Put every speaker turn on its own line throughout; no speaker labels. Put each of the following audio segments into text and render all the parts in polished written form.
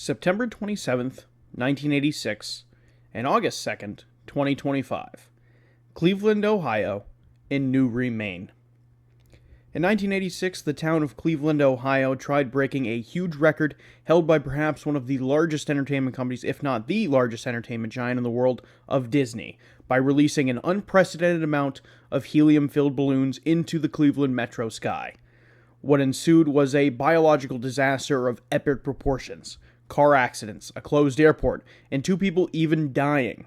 September 27th, 1986, and August 2nd, 2025, Cleveland, Ohio, in Newry, Maine. In 1986, the town of Cleveland, Ohio tried breaking a huge record held by perhaps one of the largest entertainment companies, if not the largest entertainment giant in the world, of Disney, by releasing an unprecedented amount of helium-filled balloons into the Cleveland metro sky. What ensued was a biological disaster of epic proportions. Car accidents, a closed airport, and 2 people even dying.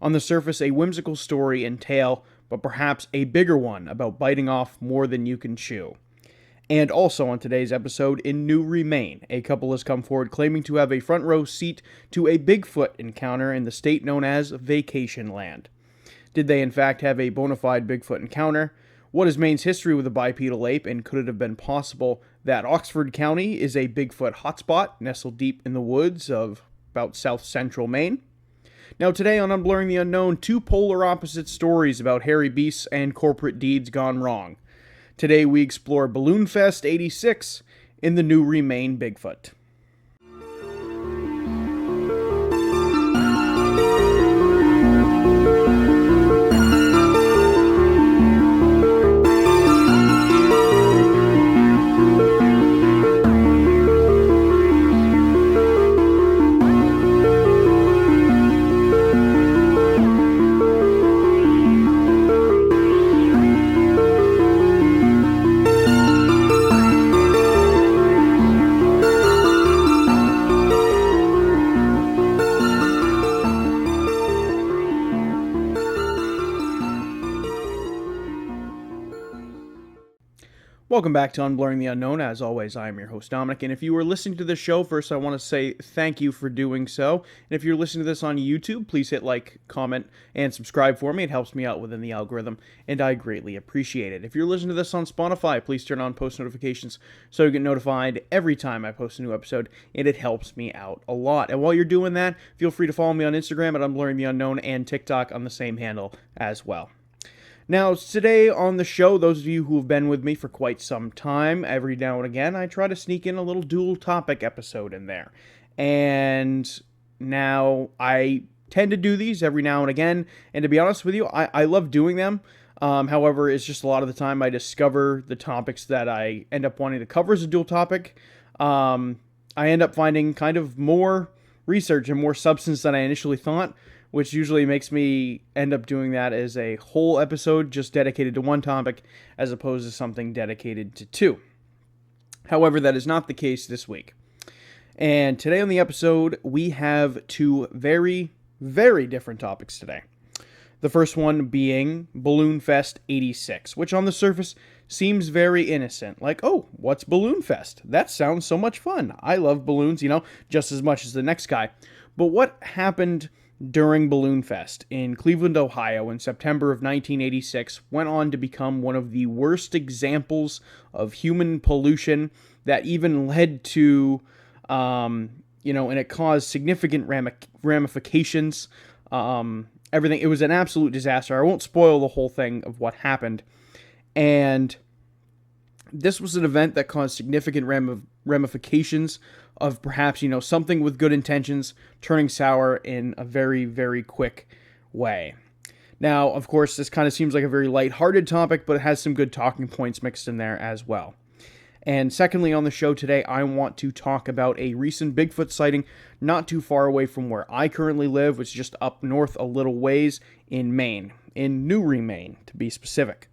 On the surface, a whimsical story and tale, but perhaps a bigger one about biting off more than you can chew. And also on today's episode, in Newry, Maine, a couple has come forward claiming to have a front row seat to a Bigfoot encounter in the state known as Vacationland. Did they in fact have a bona fide Bigfoot encounter? What is Maine's history with a bipedal ape, and could it have been possible that Oxford County is a Bigfoot hotspot nestled deep in the woods of about south-central Maine? Now today on Unblurring the Unknown, 2 polar opposite stories about hairy beasts and corporate deeds gone wrong. Today we explore Balloonfest 86 in the Newry Maine Bigfoot. Welcome back to Unblurring the Unknown. As always, I am your host, Dominic, and if you are listening to this show, first I want to say thank you for doing so. And if you're listening to this on YouTube, please hit like, comment, and subscribe for me. It helps me out within the algorithm, and I greatly appreciate it. If you're listening to this on Spotify, please turn on post notifications so you get notified every time I post a new episode, and it helps me out a lot. And while you're doing that, feel free to follow me on Instagram at Unblurring the Unknown and TikTok on the same handle as well. Now, today on the show, those of you who have been with me for quite some time, every now and again, I try to sneak in a little dual topic episode in there. And now I tend to do these every now and again, and to be honest with you, I love doing them. However, it's just a lot of the time I discover the topics that I end up wanting to cover as a dual topic. I end up finding kind of more research and more substance than I initially thought, which usually makes me end up doing that as a whole episode just dedicated to one topic as opposed to something dedicated to 2. However, that is not the case this week. And today on the episode, we have 2 very, very different topics today. The first one being Balloonfest 86, which on the surface seems very innocent. Like, oh, what's Balloonfest? That sounds so much fun. I love balloons, just as much as the next guy. But what happened during Balloonfest in Cleveland, Ohio in September of 1986 went on to become one of the worst examples of human pollution that even led to, and it caused significant ramifications. Everything, it was an absolute disaster. I won't spoil the whole thing of what happened. And this was an event that caused significant ramifications of perhaps, something with good intentions turning sour in a very, very quick way. Now, of course, this kind of seems like a very lighthearted topic, but it has some good talking points mixed in there as well. And secondly, on the show today, I want to talk about a recent Bigfoot sighting not too far away from where I currently live, which is just up north a little ways in Maine, in Newry, Maine, to be specific.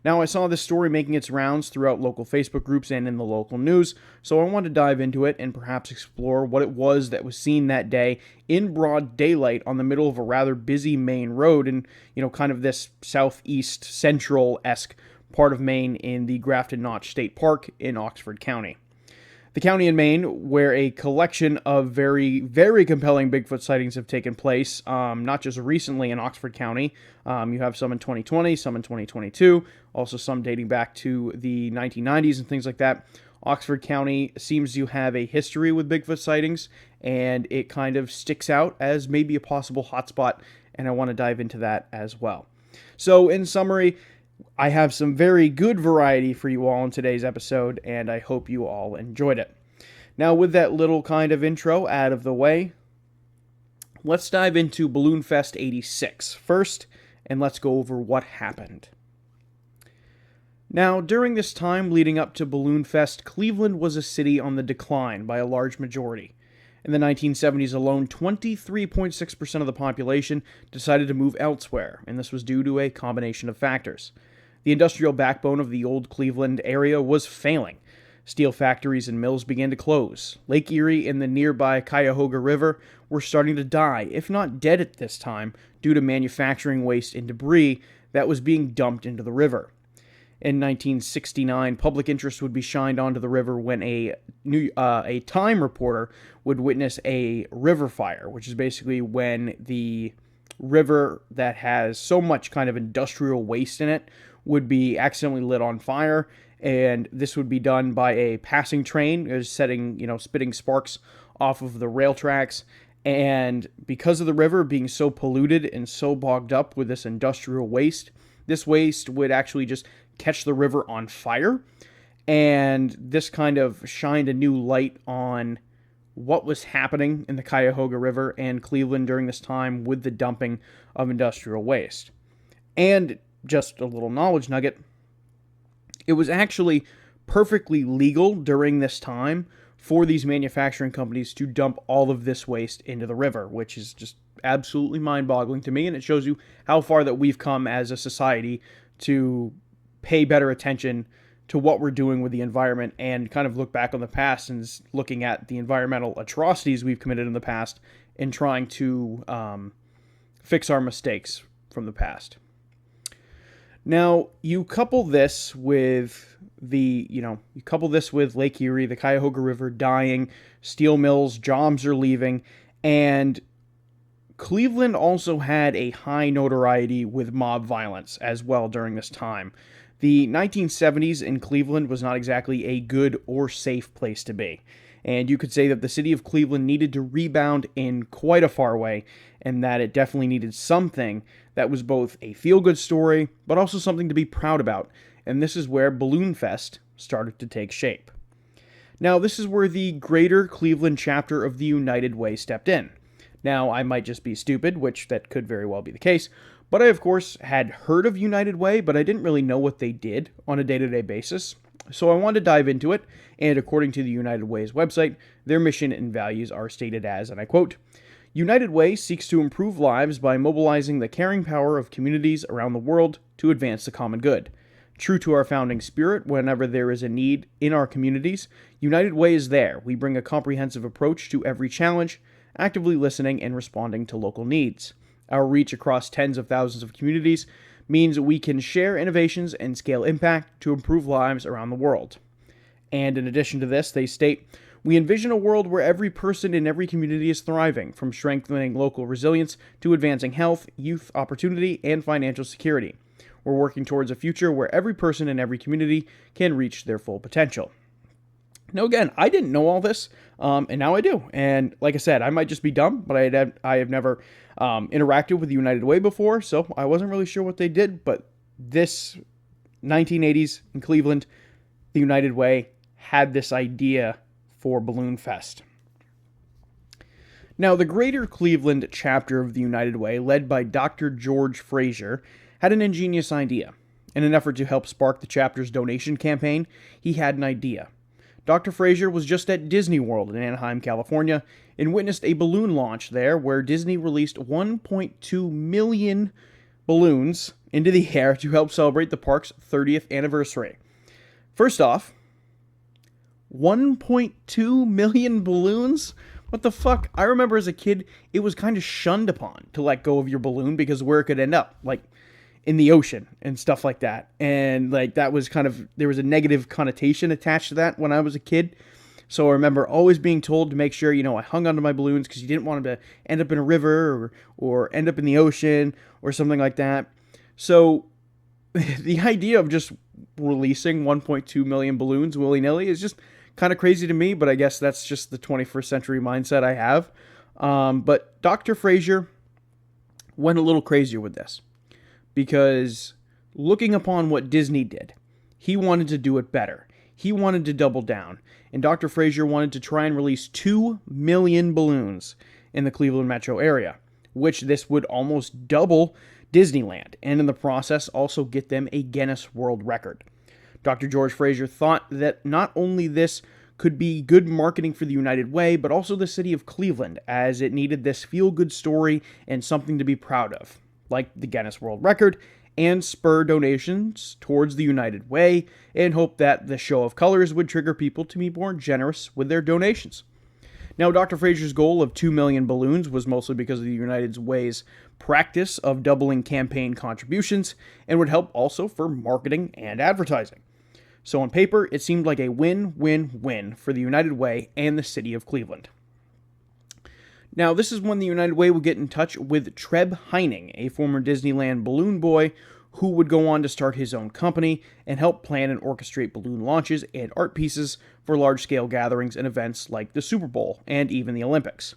Now, I saw this story making its rounds throughout local Facebook groups and in the local news, so I wanted to dive into it and perhaps explore what it was that was seen that day in broad daylight on the middle of a rather busy Maine road in, kind of this southeast central-esque part of Maine in the Grafton Notch State Park in Oxford County. The county in Maine where a collection of very, very compelling Bigfoot sightings have taken place, not just recently in Oxford County. You have some in 2020, some in 2022, also some dating back to the 1990s and things like that. Oxford County seems to have a history with Bigfoot sightings, and it kind of sticks out as maybe a possible hotspot, and I want to dive into that as well. So, in summary, I have some very good variety for you all in today's episode, and I hope you all enjoyed it. Now, with that little kind of intro out of the way, let's dive into Balloonfest 86 first, and let's go over what happened. Now, during this time leading up to Balloonfest, Cleveland was a city on the decline by a large majority. In the 1970s alone, 23.6% of the population decided to move elsewhere, and this was due to a combination of factors. The industrial backbone of the old Cleveland area was failing. Steel factories and mills began to close. Lake Erie and the nearby Cuyahoga River were starting to die, if not dead at this time, due to manufacturing waste and debris that was being dumped into the river. In 1969, public interest would be shined onto the river when a Time reporter would witness a river fire, which is basically when the river that has so much kind of industrial waste in it would be accidentally lit on fire, and this would be done by a passing train, spitting sparks off of the rail tracks. And because of the river being so polluted and so bogged up with this industrial waste, this waste would actually just catch the river on fire. And this kind of shined a new light on what was happening in the Cuyahoga River and Cleveland during this time with the dumping of industrial waste. And just a little knowledge nugget, it was actually perfectly legal during this time for these manufacturing companies to dump all of this waste into the river, which is just absolutely mind-boggling to me, and it shows you how far that we've come as a society to pay better attention to what we're doing with the environment and kind of look back on the past and looking at the environmental atrocities we've committed in the past and trying to fix our mistakes from the past. Now, you couple this with Lake Erie, the Cuyahoga River dying, steel mills, jobs are leaving, and Cleveland also had a high notoriety with mob violence as well during this time. The 1970s in Cleveland was not exactly a good or safe place to be, and you could say that the city of Cleveland needed to rebound in quite a far way, and that it definitely needed something that was both a feel-good story, but also something to be proud about, and this is where Balloonfest started to take shape. Now, this is where the greater Cleveland chapter of the United Way stepped in. Now, I might just be stupid, which that could very well be the case, but I, of course, had heard of United Way, but I didn't really know what they did on a day-to-day basis. So I wanted to dive into it, and according to the United Way's website, their mission and values are stated as, and I quote, United Way seeks to improve lives by mobilizing the caring power of communities around the world to advance the common good. True to our founding spirit, whenever there is a need in our communities, United Way is there. We bring a comprehensive approach to every challenge, actively listening and responding to local needs. Our reach across tens of thousands of communities means we can share innovations and scale impact to improve lives around the world. And in addition to this, they state, we envision a world where every person in every community is thriving, from strengthening local resilience to advancing health, youth opportunity, and financial security. We're working towards a future where every person in every community can reach their full potential. Now, again, I didn't know all this, and now I do. And like I said, I might just be dumb, but I have never interacted with the United Way before, so I wasn't really sure what they did. But this 1980s in Cleveland, the United Way had this idea for Balloonfest. Now, the Greater Cleveland chapter of the United Way, led by Dr. George Frazier, had an ingenious idea. In an effort to help spark the chapter's donation campaign, he had an idea. Dr. Frazier was just at Disney World in Anaheim, California, and witnessed a balloon launch there where Disney released 1.2 million balloons into the air to help celebrate the park's 30th anniversary. First off, 1.2 million balloons? What the fuck? I remember as a kid, it was kind of shunned upon to let go of your balloon because where it could end up, like in the ocean and stuff like that. And like that was kind of, there was a negative connotation attached to that when I was a kid. So I remember always being told to make sure, I hung onto my balloons because you didn't want them to end up in a river or end up in the ocean or something like that. So the idea of just releasing 1.2 million balloons willy-nilly is just kind of crazy to me, but I guess that's just the 21st century mindset I have. But Dr. Frazier went a little crazier with this because looking upon what Disney did, he wanted to do it better. he wanted to double down, and Dr. Fraser wanted to try and release 2 million balloons in the Cleveland metro area, which this would almost double Disneyland, and in the process also get them a Guinness World Record. Dr. George Fraser thought that not only this could be good marketing for the United Way, but also the city of Cleveland, as it needed this feel-good story and something to be proud of, like the Guinness World Record, and spur donations towards the United Way, and hope that the show of colors would trigger people to be more generous with their donations. Now, Dr. Fraser's goal of 2 million balloons was mostly because of the United Way's practice of doubling campaign contributions, and would help also for marketing and advertising. So on paper, it seemed like a win-win-win for the United Way and the city of Cleveland. Now, this is when the United Way would get in touch with Treb Heining, a former Disneyland balloon boy, who would go on to start his own company and help plan and orchestrate balloon launches and art pieces for large-scale gatherings and events like the Super Bowl and even the Olympics.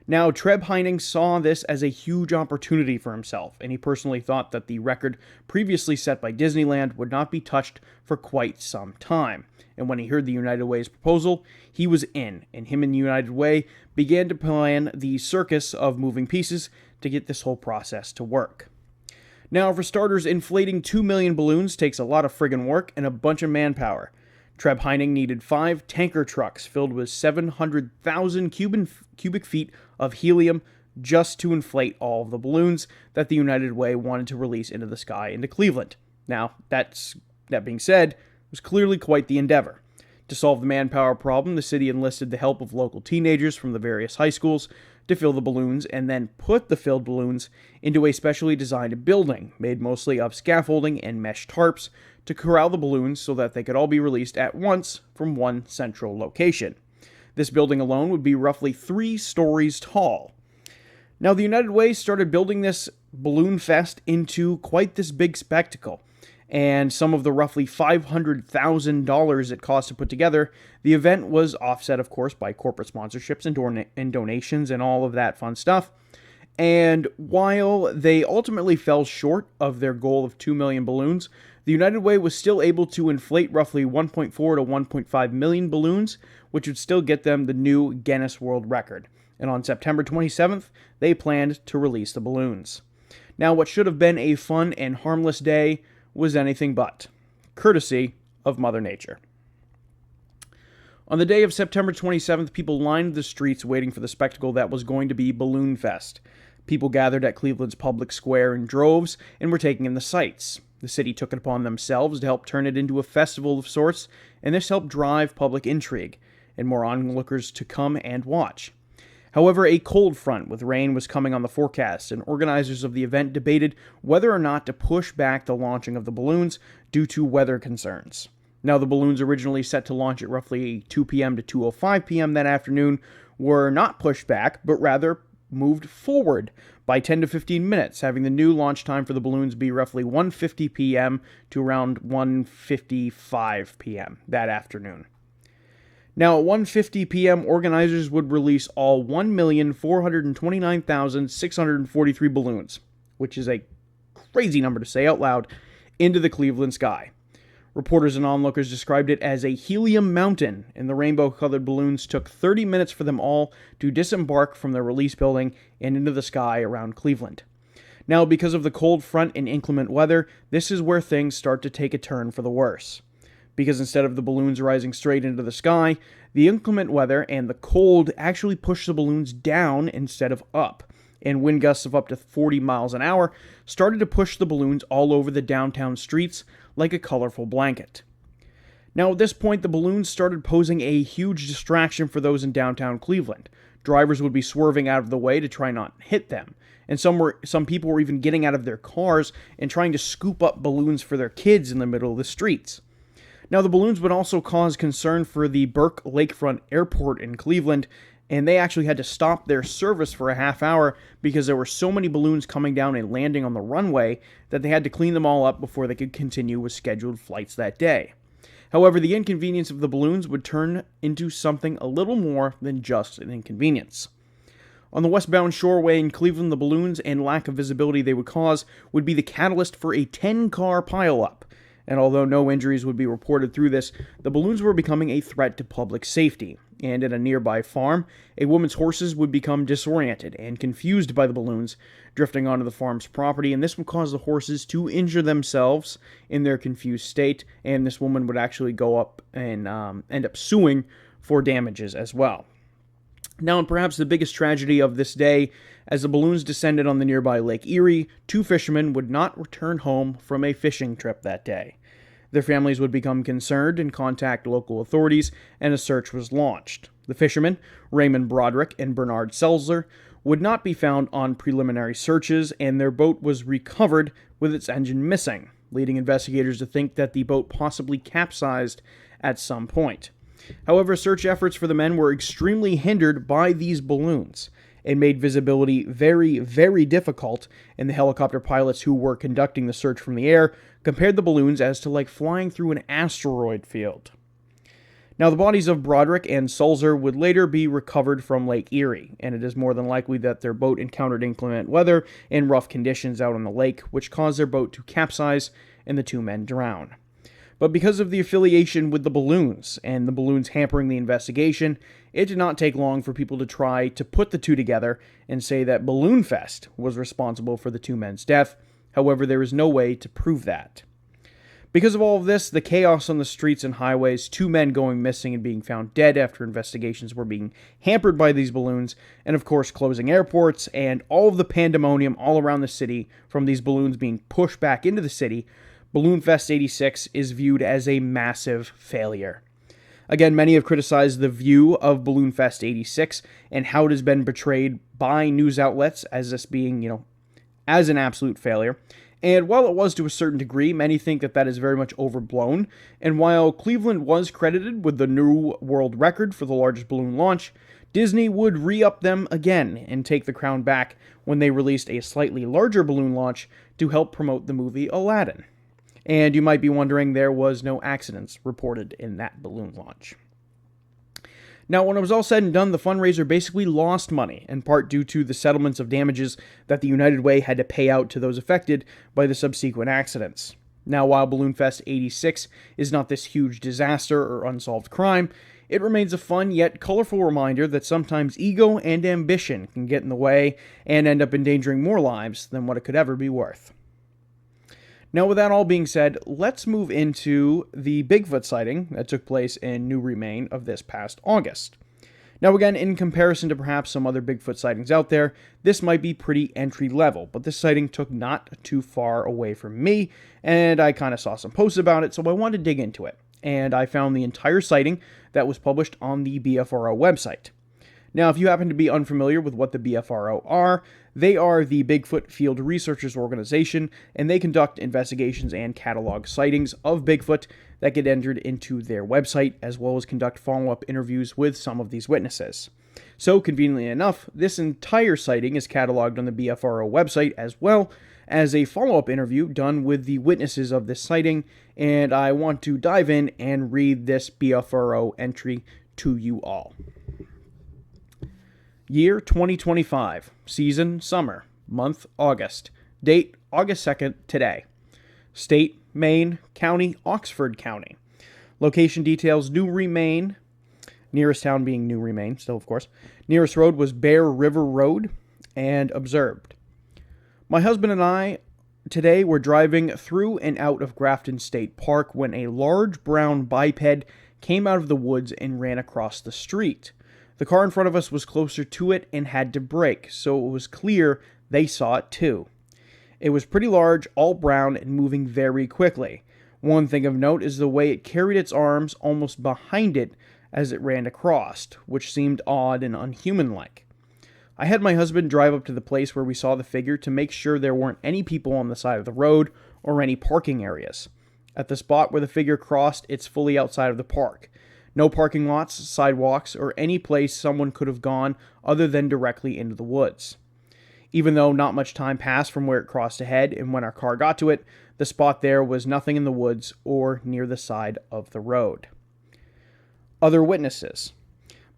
Now, Treb Heining saw this as a huge opportunity for himself, and he personally thought that the record previously set by Disneyland would not be touched for quite some time. And when he heard the United Way's proposal, he was in, and him and the United Way began to plan the circus of moving pieces to get this whole process to work. Now, for starters, inflating 2 million balloons takes a lot of friggin' work and a bunch of manpower. Treb Heining needed 5 tanker trucks filled with 700,000 cubic feet of helium just to inflate all of the balloons that the United Way wanted to release into the sky into Cleveland. Now, that being said, it was clearly quite the endeavor. To solve the manpower problem, the city enlisted the help of local teenagers from the various high schools to fill the balloons, and then put the filled balloons into a specially designed building made mostly of scaffolding and mesh tarps to corral the balloons so that they could all be released at once from one central location. This building alone would be roughly 3 stories tall. Now, the United Way started building this Balloonfest into quite this big spectacle, and some of the roughly $500,000 it cost to put together, the event was offset, of course, by corporate sponsorships and donations and all of that fun stuff. And while they ultimately fell short of their goal of 2 million balloons, the United Way was still able to inflate roughly 1.4 to 1.5 million balloons, which would still get them the new Guinness World Record. And on September 27th, they planned to release the balloons. Now, what should have been a fun and harmless day was anything but, courtesy of Mother Nature. On the day of September 27th, people lined the streets waiting for the spectacle that was going to be Balloonfest. People gathered at Cleveland's public square in droves and were taking in the sights. The city took it upon themselves to help turn it into a festival of sorts, and this helped drive public intrigue, and more onlookers to come and watch. However, a cold front with rain was coming on the forecast, and organizers of the event debated whether or not to push back the launching of the balloons due to weather concerns. Now, the balloons originally set to launch at roughly 2 p.m. to 2:05 p.m. that afternoon were not pushed back, but rather moved forward by 10 to 15 minutes, having the new launch time for the balloons be roughly 1:50 p.m. to around 1:55 p.m. that afternoon. Now, at 1:50 p.m., organizers would release all 1,429,643 balloons, which is a crazy number to say out loud, into the Cleveland sky. Reporters and onlookers described it as a helium mountain, and the rainbow-colored balloons took 30 minutes for them all to disembark from the release building and into the sky around Cleveland. Now, because of the cold front and inclement weather, this is where things start to take a turn for the worse. Because instead of the balloons rising straight into the sky, the inclement weather and the cold actually push the balloons down instead of up, and wind gusts of up to 40 miles an hour started to push the balloons all over the downtown streets like a colorful blanket. Now, at this point, the balloons started posing a huge distraction for those in downtown Cleveland. Drivers would be swerving out of the way to try not to hit them, and some people were even getting out of their cars and trying to scoop up balloons for their kids in the middle of the streets. Now, the balloons would also cause concern for the Burke Lakefront Airport in Cleveland, and they actually had to stop their service for a half hour because there were so many balloons coming down and landing on the runway that they had to clean them all up before they could continue with scheduled flights that day. However, the inconvenience of the balloons would turn into something a little more than just an inconvenience. On the westbound shoreway in Cleveland, the balloons and lack of visibility they would cause would be the catalyst for a 10-car pileup, And although no injuries would be reported through this, the balloons were becoming a threat to public safety. And at a nearby farm, a woman's horses would become disoriented and confused by the balloons drifting onto the farm's property, and this would cause the horses to injure themselves in their confused state, and this woman would actually go up and end up suing for damages as well. Now, and perhaps the biggest tragedy of this day, as the balloons descended on the nearby Lake Erie, two fishermen would not return home from a fishing trip that day. Their families would become concerned and contact local authorities, and a search was launched. The fishermen, Raymond Broderick and Bernard Selzer, would not be found on preliminary searches, and their boat was recovered with its engine missing, leading investigators to think that the boat possibly capsized at some point. However, search efforts for the men were extremely hindered by these balloons. It made visibility very, very difficult, and the helicopter pilots who were conducting the search from the air compared the balloons as to like flying through an asteroid field. Now, the bodies of Broderick and Sulzer would later be recovered from Lake Erie, and it is more than likely that their boat encountered inclement weather and rough conditions out on the lake, which caused their boat to capsize and the two men drown. But because of the affiliation with the balloons, and the balloons hampering the investigation, it did not take long for people to try to put the two together and say that Balloonfest was responsible for the two men's death. However, there is no way to prove that. Because of all of this, the chaos on the streets and highways, two men going missing and being found dead after investigations were being hampered by these balloons, and of course closing airports, and all of the pandemonium all around the city from these balloons being pushed back into the city, Balloonfest 86 is viewed as a massive failure. Again, many have criticized the view of Balloonfest 86 and how it has been portrayed by news outlets as this being, as an absolute failure. And while it was to a certain degree, many think that that is very much overblown. And while Cleveland was credited with the new world record for the largest balloon launch, Disney would re-up them again and take the crown back when they released a slightly larger balloon launch to help promote the movie Aladdin. And you might be wondering, there was no accidents reported in that balloon launch. Now, when it was all said and done, the fundraiser basically lost money, in part due to the settlements of damages that the United Way had to pay out to those affected by the subsequent accidents. Now, while Balloonfest 86 is not this huge disaster or unsolved crime, it remains a fun yet colorful reminder that sometimes ego and ambition can get in the way and end up endangering more lives than what it could ever be worth. Now, with that all being said, let's move into the Bigfoot sighting that took place in Newry, Maine of this past August. Now, again, in comparison to perhaps some other Bigfoot sightings out there, this might be pretty entry level, but this sighting took not too far away from me, and I kind of saw some posts about it, so I wanted to dig into it. And I found the entire sighting that was published on the BFRO website. Now, if you happen to be unfamiliar with what the BFRO are, they are the Bigfoot Field Researchers Organization, and they conduct investigations and catalog sightings of Bigfoot that get entered into their website, as well as conduct follow-up interviews with some of these witnesses. So, conveniently enough, this entire sighting is cataloged on the BFRO website, as well as a follow-up interview done with the witnesses of this sighting, and I want to dive in and read this BFRO entry to you all. Year 2025, season summer, month August, date August 2nd, today. State, Maine, county, Oxford County. Location details, Newry, Maine, nearest town being Newry, Maine, still of course. Nearest road was Bear River Road, and observed. My husband and I today were driving through and out of Grafton State Park when a large brown biped came out of the woods and ran across the street. The car in front of us was closer to it and had to brake, so it was clear they saw it too. It was pretty large, all brown, and moving very quickly. One thing of note is the way it carried its arms almost behind it as it ran across, which seemed odd and unhuman-like. I had my husband drive up to the place where we saw the figure to make sure there weren't any people on the side of the road or any parking areas. At the spot where the figure crossed, it's fully outside of the park. No parking lots, sidewalks, or any place someone could have gone other than directly into the woods. Even though not much time passed from where it crossed ahead and when our car got to it, the spot there was nothing in the woods or near the side of the road. Other witnesses.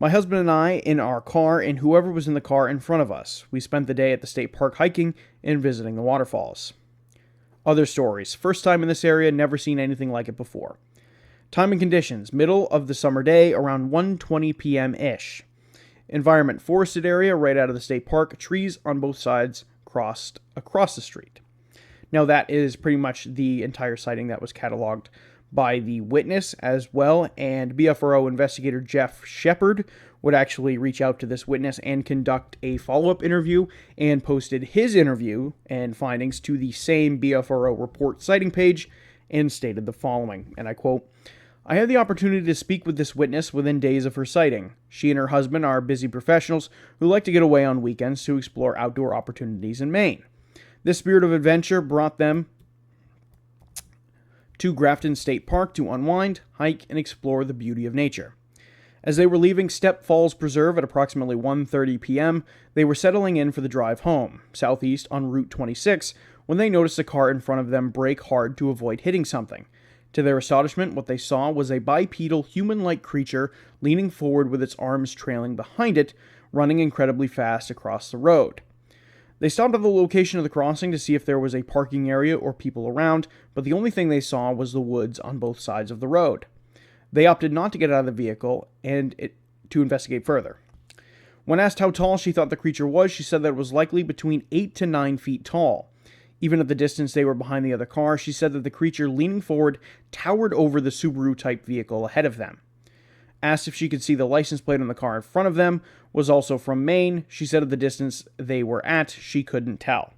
My husband and I in our car and whoever was in the car in front of us. We spent the day at the state park hiking and visiting the waterfalls. Other stories. First time in this area, never seen anything like it before. Time and conditions. Middle of the summer day, around 1:20 p.m.-ish. Environment. Forested area right out of the state park. Trees on both sides crossed across the street. Now that is pretty much the entire sighting that was cataloged by the witness as well, and BFRO investigator Jeff Shepard would actually reach out to this witness and conduct a follow-up interview and posted his interview and findings to the same BFRO report sighting page and stated the following, and I quote, "I had the opportunity to speak with this witness within days of her sighting. She and her husband are busy professionals who like to get away on weekends to explore outdoor opportunities in Maine. This spirit of adventure brought them to Grafton State Park to unwind, hike, and explore the beauty of nature. As they were leaving Step Falls Preserve at approximately 1:30 p.m., they were settling in for the drive home, southeast on Route 26, when they noticed a car in front of them brake hard to avoid hitting something. To their astonishment, what they saw was a bipedal, human-like creature leaning forward with its arms trailing behind it, running incredibly fast across the road. They stopped at the location of the crossing to see if there was a parking area or people around, but the only thing they saw was the woods on both sides of the road. They opted not to get out of the vehicle to investigate further. When asked how tall she thought the creature was, she said that it was likely between 8 to 9 feet tall. Even at the distance they were behind the other car, she said that the creature leaning forward towered over the Subaru-type vehicle ahead of them. Asked if she could see the license plate on the car in front of them was also from Maine, she said at the distance they were at, she couldn't tell.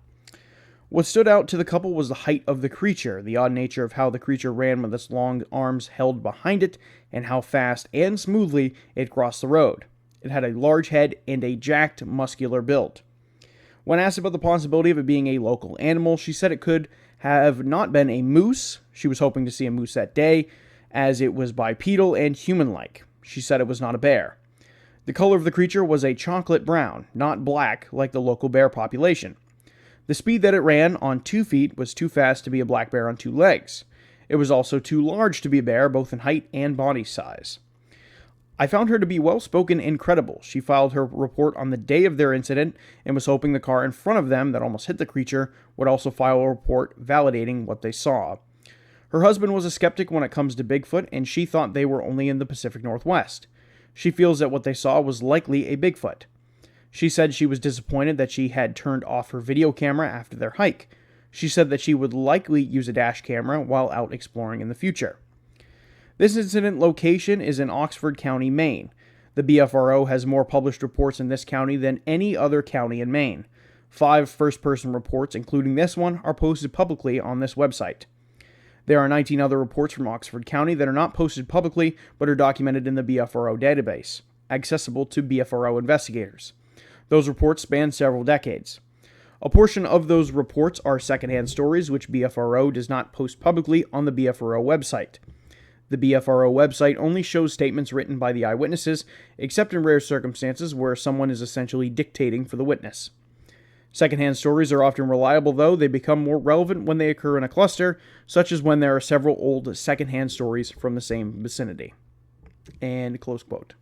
What stood out to the couple was the height of the creature, the odd nature of how the creature ran with its long arms held behind it, and how fast and smoothly it crossed the road. It had a large head and a jacked, muscular build. When asked about the possibility of it being a local animal, she said it could have not been a moose. She was hoping to see a moose that day, as it was bipedal and human-like. She said it was not a bear. The color of the creature was a chocolate brown, not black like the local bear population. The speed that it ran on 2 feet was too fast to be a black bear on 2 legs. It was also too large to be a bear, both in height and body size. I found her to be well-spoken and credible. She filed her report on the day of their incident and was hoping the car in front of them that almost hit the creature would also file a report validating what they saw. Her husband was a skeptic when it comes to Bigfoot, and she thought they were only in the Pacific Northwest. She feels that what they saw was likely a Bigfoot. She said she was disappointed that she had turned off her video camera after their hike. She said that she would likely use a dash camera while out exploring in the future. This incident location is in Oxford County, Maine. The BFRO has more published reports in this county than any other county in Maine. 5 first-person reports, including this one, are posted publicly on this website. There are 19 other reports from Oxford County that are not posted publicly but are documented in the BFRO database, accessible to BFRO investigators. Those reports span several decades. A portion of those reports are secondhand stories which BFRO does not post publicly on the BFRO website. The BFRO website only shows statements written by the eyewitnesses, except in rare circumstances where someone is essentially dictating for the witness. Secondhand stories are often reliable, though they become more relevant when they occur in a cluster, such as when there are several old secondhand stories from the same vicinity. And close quote.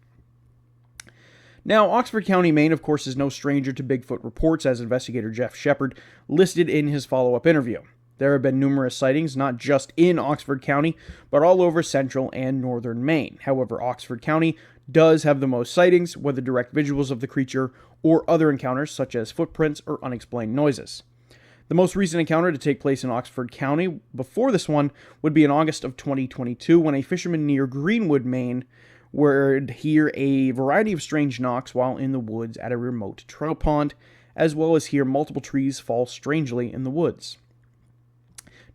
Now, Oxford County, Maine, of course, is no stranger to Bigfoot reports, as investigator Jeff Shepard listed in his follow-up interview. There have been numerous sightings, not just in Oxford County, but all over central and northern Maine. However, Oxford County does have the most sightings, whether direct visuals of the creature or other encounters such as footprints or unexplained noises. The most recent encounter to take place in Oxford County before this one would be in August of 2022 when a fisherman near Greenwood, Maine, would hear a variety of strange knocks while in the woods at a remote trout pond, as well as hear multiple trees fall strangely in the woods.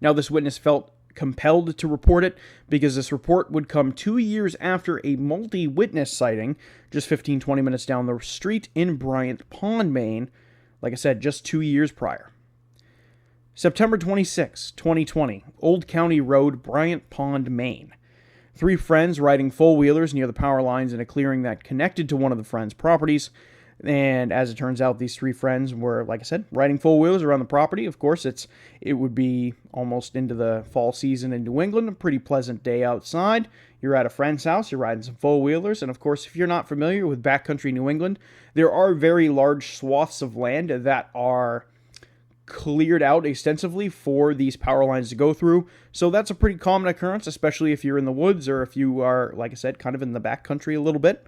Now, this witness felt compelled to report it because this report would come 2 years after a multi-witness sighting just 15-20 minutes down the street in Bryant Pond, Maine, like I said, just 2 years prior. September 26, 2020, Old County Road, Bryant Pond, Maine. 3 friends riding four-wheelers near the power lines in a clearing that connected to one of the friends' properties. And as it turns out, these 3 friends were, like I said, riding four-wheelers around the property. Of course, it would be almost into the fall season in New England, a pretty pleasant day outside. You're at a friend's house, you're riding some four-wheelers, and of course, if you're not familiar with backcountry New England, there are very large swaths of land that are cleared out extensively for these power lines to go through. So that's a pretty common occurrence, especially if you're in the woods or if you are, like I said, kind of in the back country a little bit.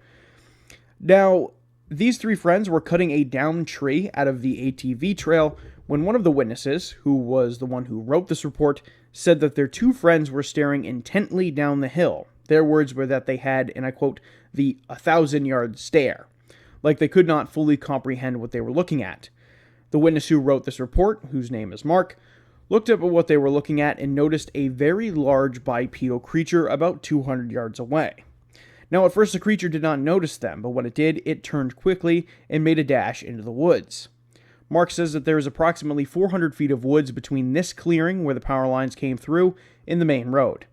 Now, these three friends were cutting a downed tree out of the ATV trail when one of the witnesses, who was the one who wrote this report, said that their two friends were staring intently down the hill. Their words were that they had, and I quote, the 1,000-yard stare, like they could not fully comprehend what they were looking at. The witness who wrote this report, whose name is Mark, looked up at what they were looking at and noticed a very large bipedal creature about 200 yards away. Now, at first, the creature did not notice them, but when it did, it turned quickly and made a dash into the woods. Mark says that there is approximately 400 feet of woods between this clearing where the power lines came through and the main road.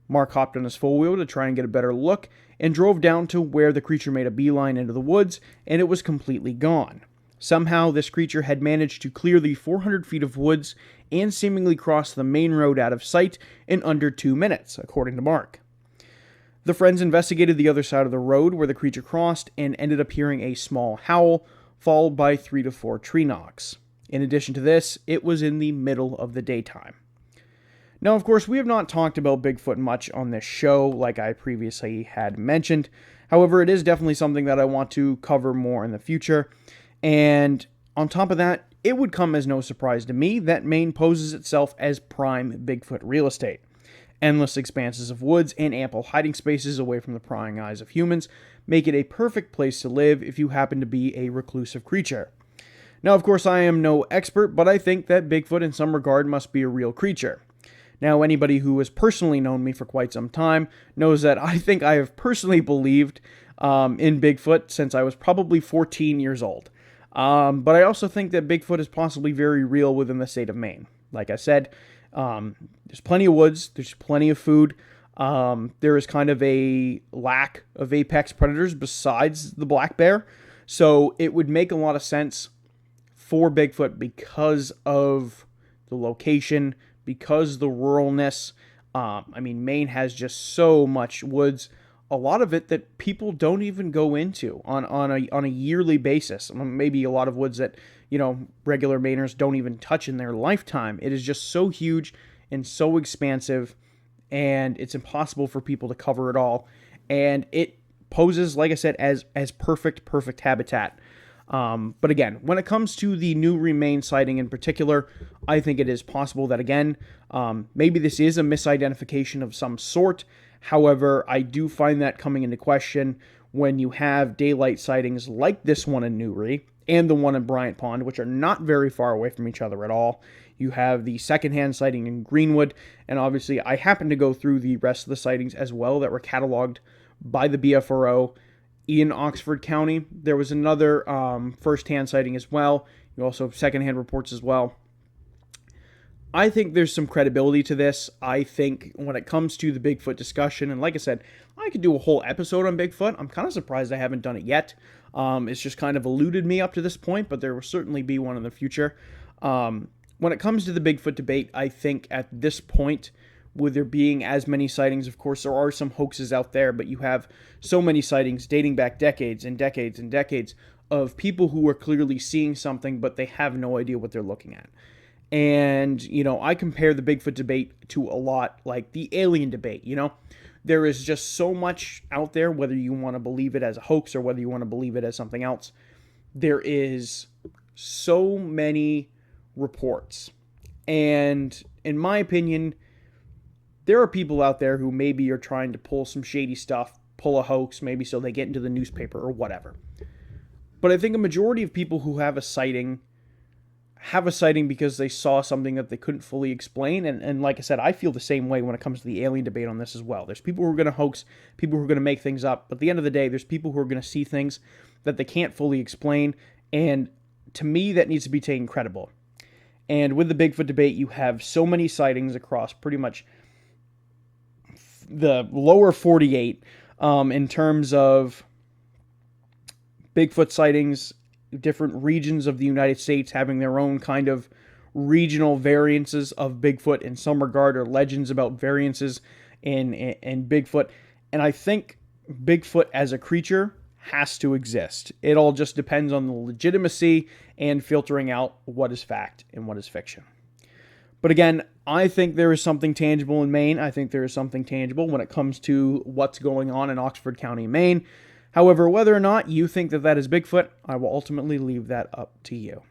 Mark hopped on his four-wheel to try and get a better look and drove down to where the creature made a beeline into the woods, and it was completely gone. Somehow, this creature had managed to clear the 400 feet of woods and seemingly cross the main road out of sight in under 2 minutes, according to Mark. The friends investigated the other side of the road where the creature crossed and ended up hearing a small howl, followed by 3 to 4 tree knocks. In addition to this, it was in the middle of the daytime. Now, of course, we have not talked about Bigfoot much on this show, like I previously had mentioned. However, it is definitely something that I want to cover more in the future. And on top of that, it would come as no surprise to me that Maine poses itself as prime Bigfoot real estate. Endless expanses of woods and ample hiding spaces away from the prying eyes of humans make it a perfect place to live if you happen to be a reclusive creature. Now, of course, I am no expert, but I think that Bigfoot in some regard must be a real creature. Now, anybody who has personally known me for quite some time knows that I think I have personally believed in Bigfoot since I was probably 14 years old. But I also think that Bigfoot is possibly very real within the state of Maine. Like I said, there's plenty of woods, there's plenty of food. There is kind of a lack of apex predators besides the black bear. So it would make a lot of sense for Bigfoot because of the location, because the ruralness. Maine has just so much woods, a lot of it that people don't even go into on a yearly basis. Maybe a lot of woods that, regular Mainers don't even touch in their lifetime. It is just so huge and so expansive, and it's impossible for people to cover it all. And it poses, like I said, as perfect habitat. But again, when it comes to the Newry Maine sighting in particular, I think it is possible that, again, maybe this is a misidentification of some sort. However, I do find that coming into question when you have daylight sightings like this one in Newry and the one in Bryant Pond, which are not very far away from each other at all. You have the secondhand sighting in Greenwood, and obviously I happen to go through the rest of the sightings as well that were cataloged by the BFRO in Oxford County. There was another first-hand sighting as well. You also have secondhand reports as well. I think there's some credibility to this. I think when it comes to the Bigfoot discussion, and like I said, I could do a whole episode on Bigfoot. I'm kind of surprised I haven't done it yet. It's just kind of eluded me up to this point, but there will certainly be one in the future. When it comes to the Bigfoot debate, I think at this point, with there being as many sightings, of course, there are some hoaxes out there, but you have so many sightings dating back decades and decades and decades of people who are clearly seeing something, but they have no idea what they're looking at. And, I compare the Bigfoot debate to a lot like the alien debate, There is just so much out there, whether you want to believe it as a hoax or whether you want to believe it as something else. There is so many reports. And in my opinion, there are people out there who maybe are trying to pull some shady stuff, pull a hoax, maybe so they get into the newspaper or whatever. But I think a majority of people who have a sighting because they saw something that they couldn't fully explain. And like I said, I feel the same way when it comes to the alien debate on this as well. There's people who are going to hoax, people who are going to make things up. But at the end of the day, there's people who are going to see things that they can't fully explain. And to me, that needs to be taken credible. And with the Bigfoot debate, you have so many sightings across pretty much the lower 48 in terms of Bigfoot sightings, different regions of the United States having their own kind of regional variances of Bigfoot in some regard, or legends about variances in Bigfoot. And I think Bigfoot as a creature has to exist. It all just depends on the legitimacy and filtering out what is fact and what is fiction. But again, I think there is something tangible in Maine. I think there is something tangible when it comes to what's going on in Oxford County, Maine. However, whether or not you think that that is Bigfoot, I will ultimately leave that up to you.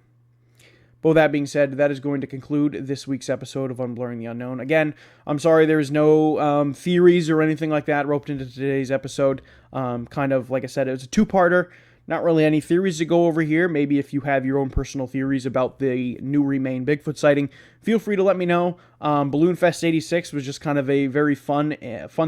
But with that being said, that is going to conclude this week's episode of Unblurring the Unknown. Again, I'm sorry there's no theories or anything like that roped into today's episode. Kind of, like I said, it was a two-parter. Not really any theories to go over here. Maybe if you have your own personal theories about the Newry Maine Bigfoot sighting, feel free to let me know. Balloonfest 86 was just kind of a very fun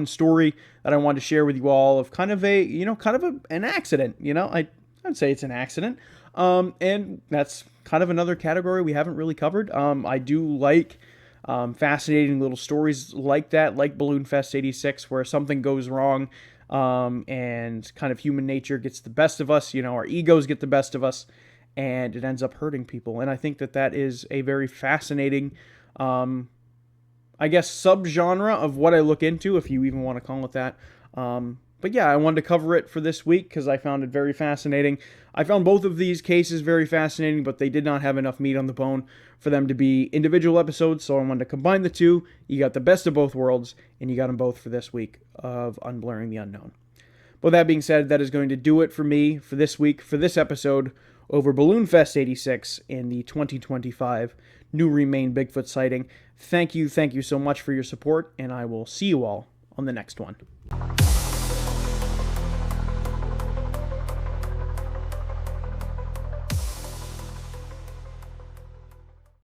story that I wanted to share with you all of kind of an accident. I'd say it's an accident. And that's kind of another category we haven't really covered. I do like fascinating little stories like that, like Balloonfest 86, where something goes wrong and kind of human nature gets the best of us. Our egos get the best of us, and it ends up hurting people. And I think that is a very fascinating, subgenre of what I look into, if you even want to call it that. But yeah, I wanted to cover it for this week because I found it very fascinating. I found both of these cases very fascinating, but they did not have enough meat on the bone for them to be individual episodes, so I wanted to combine the two. You got the best of both worlds, and you got them both for this week of Unblurring the Unknown. But that being said, that is going to do it for me for this week, for this episode, over Balloonfest 86 and the 2025 Newry Maine Bigfoot sighting. Thank you so much for your support, and I will see you all on the next one.